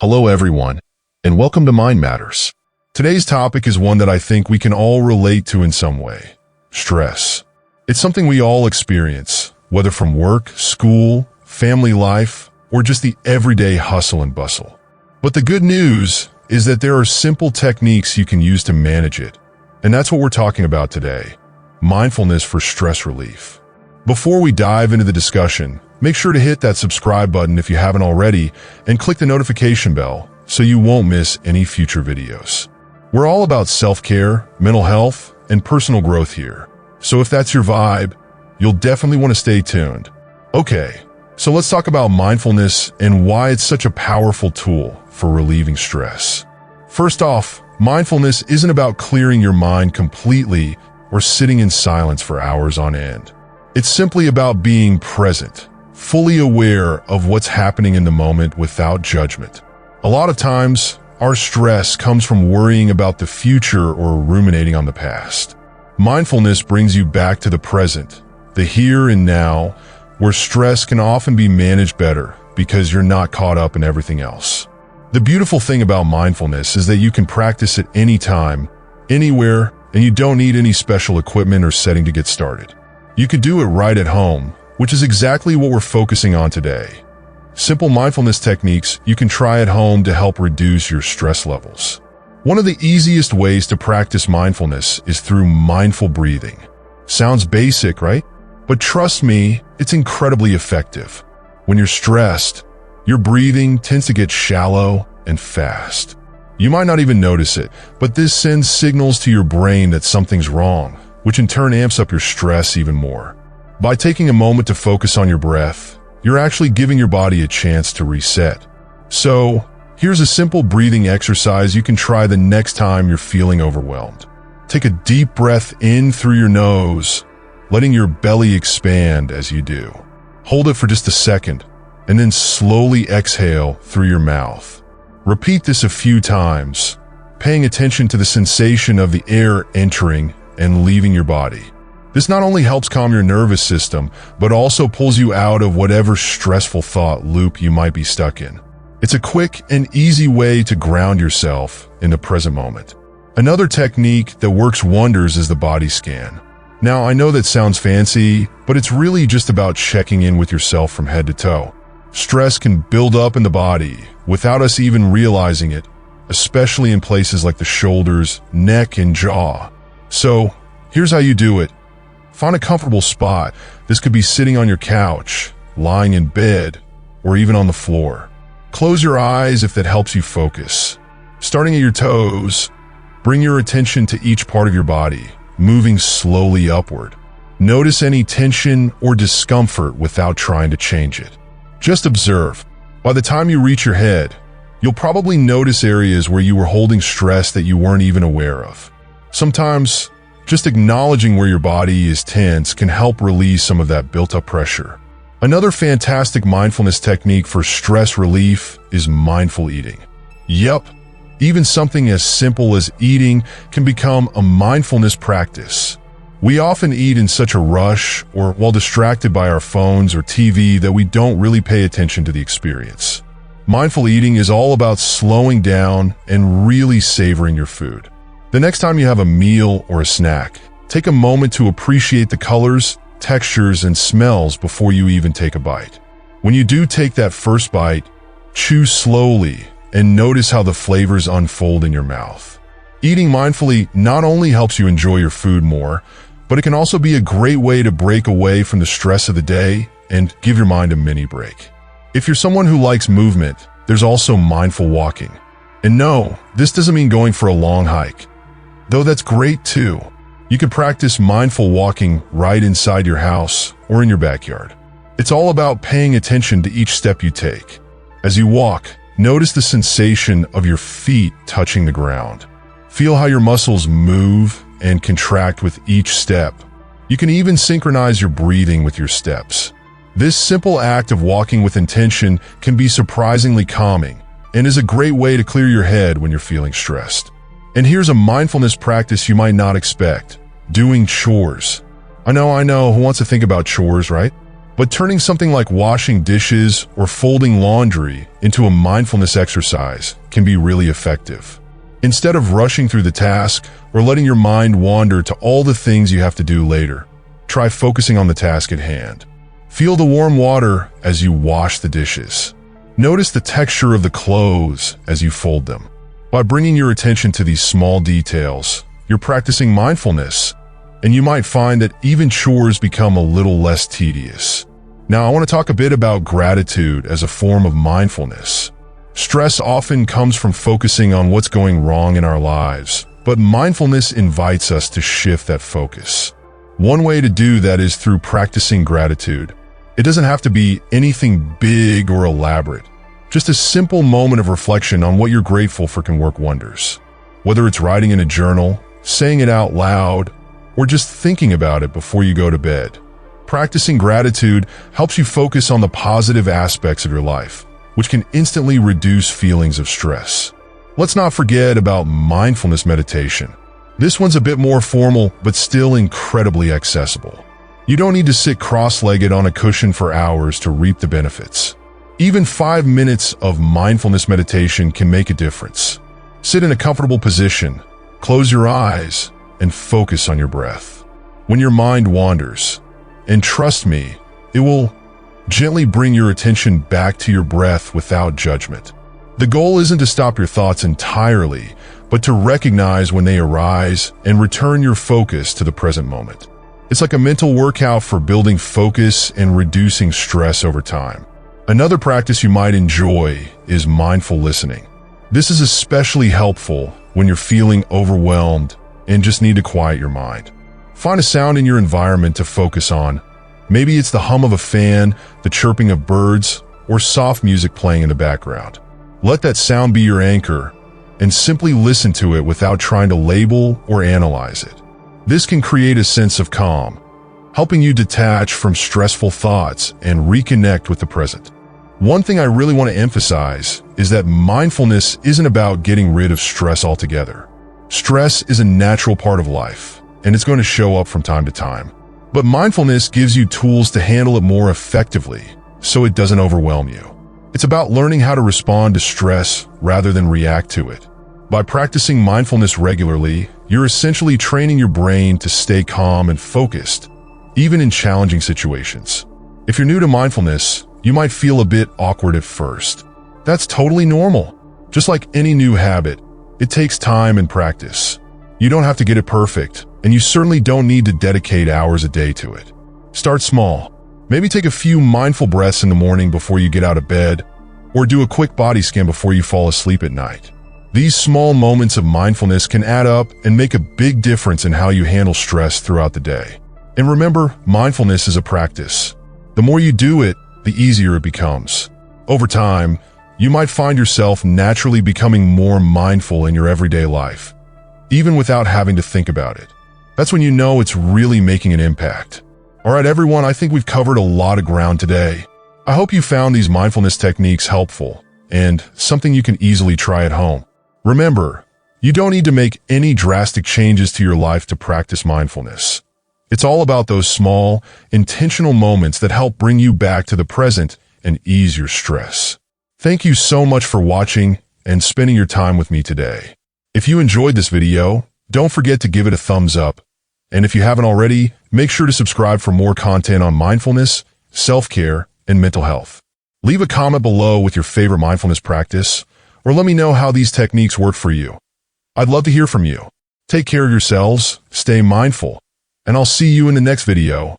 Hello everyone, and welcome to Mind Matters. Today's topic is one that I think we can all relate to in some way. Stress. It's something we all experience, whether from work, school, family life, or just the everyday hustle and bustle. But the good news is that there are simple techniques you can use to manage it, and that's what we're talking about today. Mindfulness for stress relief. Before we dive into the discussion, make sure to hit that subscribe button if you haven't already and click the notification bell so you won't miss any future videos. We're all about self-care, mental health, and personal growth here. So if that's your vibe, you'll definitely want to stay tuned. Okay, so let's talk about mindfulness and why it's such a powerful tool for relieving stress. First off, mindfulness isn't about clearing your mind completely or sitting in silence for hours on end. It's simply about being present, fully aware of what's happening in the moment without judgment. A lot of times, our stress comes from worrying about the future or ruminating on the past. Mindfulness brings you back to the present, the here and now, where stress can often be managed better because you're not caught up in everything else. The beautiful thing about mindfulness is that you can practice it anytime, anywhere, and you don't need any special equipment or setting to get started. You could do it right at home, which is exactly what we're focusing on today. Simple mindfulness techniques you can try at home to help reduce your stress levels. One of the easiest ways to practice mindfulness is through mindful breathing. Sounds basic, right? But trust me, it's incredibly effective. When you're stressed, your breathing tends to get shallow and fast. You might not even notice it, but this sends signals to your brain that something's wrong, which in turn amps up your stress even more. By taking a moment to focus on your breath, you're actually giving your body a chance to reset. So, here's a simple breathing exercise you can try the next time you're feeling overwhelmed. Take a deep breath in through your nose, letting your belly expand as you do. Hold it for just a second, and then slowly exhale through your mouth. Repeat this a few times, paying attention to the sensation of the air entering and leaving your body. This not only helps calm your nervous system, but also pulls you out of whatever stressful thought loop you might be stuck in. It's a quick and easy way to ground yourself in the present moment. Another technique that works wonders is the body scan. Now, I know that sounds fancy, but it's really just about checking in with yourself from head to toe. Stress can build up in the body without us even realizing it, especially in places like the shoulders, neck, and jaw. So, here's how you do it. Find a comfortable spot. This could be sitting on your couch, lying in bed, or even on the floor. Close your eyes if that helps you focus. Starting at your toes, bring your attention to each part of your body, moving slowly upward. Notice any tension or discomfort without trying to change it. Just observe. By the time you reach your head, you'll probably notice areas where you were holding stress that you weren't even aware of. Sometimes, just acknowledging where your body is tense can help release some of that built-up pressure. Another fantastic mindfulness technique for stress relief is mindful eating. Yep, even something as simple as eating can become a mindfulness practice. We often eat in such a rush or while distracted by our phones or TV that we don't really pay attention to the experience. Mindful eating is all about slowing down and really savoring your food. The next time you have a meal or a snack, take a moment to appreciate the colors, textures, and smells before you even take a bite. When you do take that first bite, chew slowly and notice how the flavors unfold in your mouth. Eating mindfully not only helps you enjoy your food more, but it can also be a great way to break away from the stress of the day and give your mind a mini break. If you're someone who likes movement, there's also mindful walking. And no, this doesn't mean going for a long hike, though that's great too. You can practice mindful walking right inside your house or in your backyard. It's all about paying attention to each step you take. As you walk, notice the sensation of your feet touching the ground. Feel how your muscles move and contract with each step. You can even synchronize your breathing with your steps. This simple act of walking with intention can be surprisingly calming and is a great way to clear your head when you're feeling stressed. And here's a mindfulness practice you might not expect: doing chores. I know, who wants to think about chores, right? But turning something like washing dishes or folding laundry into a mindfulness exercise can be really effective. Instead of rushing through the task or letting your mind wander to all the things you have to do later, try focusing on the task at hand. Feel the warm water as you wash the dishes. Notice the texture of the clothes as you fold them. By bringing your attention to these small details, you're practicing mindfulness, and you might find that even chores become a little less tedious. Now, I want to talk a bit about gratitude as a form of mindfulness. Stress often comes from focusing on what's going wrong in our lives, but mindfulness invites us to shift that focus. One way to do that is through practicing gratitude. It doesn't have to be anything big or elaborate. Just a simple moment of reflection on what you're grateful for can work wonders. Whether it's writing in a journal, saying it out loud, or just thinking about it before you go to bed. Practicing gratitude helps you focus on the positive aspects of your life, which can instantly reduce feelings of stress. Let's not forget about mindfulness meditation. This one's a bit more formal, but still incredibly accessible. You don't need to sit cross-legged on a cushion for hours to reap the benefits. Even 5 minutes of mindfulness meditation can make a difference. Sit in a comfortable position, close your eyes, and focus on your breath. When your mind wanders, and trust me, it will gently bring your attention back to your breath without judgment. The goal isn't to stop your thoughts entirely, but to recognize when they arise and return your focus to the present moment. It's like a mental workout for building focus and reducing stress over time. Another practice you might enjoy is mindful listening. This is especially helpful when you're feeling overwhelmed and just need to quiet your mind. Find a sound in your environment to focus on. Maybe it's the hum of a fan, the chirping of birds, or soft music playing in the background. Let that sound be your anchor, and simply listen to it without trying to label or analyze it. This can create a sense of calm, helping you detach from stressful thoughts and reconnect with the present. One thing I really want to emphasize is that mindfulness isn't about getting rid of stress altogether. Stress is a natural part of life, and it's going to show up from time to time. But mindfulness gives you tools to handle it more effectively, so it doesn't overwhelm you. It's about learning how to respond to stress rather than react to it. By practicing mindfulness regularly, you're essentially training your brain to stay calm and focused, even in challenging situations. If you're new to mindfulness, you might feel a bit awkward at first. That's totally normal. Just like any new habit, it takes time and practice. You don't have to get it perfect, and you certainly don't need to dedicate hours a day to it. Start small. Maybe take a few mindful breaths in the morning before you get out of bed, or do a quick body scan before you fall asleep at night. These small moments of mindfulness can add up and make a big difference in how you handle stress throughout the day. And remember, mindfulness is a practice. The more you do it, the easier it becomes. Over time, you might find yourself naturally becoming more mindful in your everyday life, even without having to think about it. That's when you know it's really making an impact. All right, everyone, I think we've covered a lot of ground today. I hope you found these mindfulness techniques helpful and something you can easily try at home. Remember, you don't need to make any drastic changes to your life to practice mindfulness. It's all about those small, intentional moments that help bring you back to the present and ease your stress. Thank you so much for watching and spending your time with me today. If you enjoyed this video, don't forget to give it a thumbs up. And if you haven't already, make sure to subscribe for more content on mindfulness, self-care, and mental health. Leave a comment below with your favorite mindfulness practice, or let me know how these techniques work for you. I'd love to hear from you. Take care of yourselves, stay mindful, and I'll see you in the next video.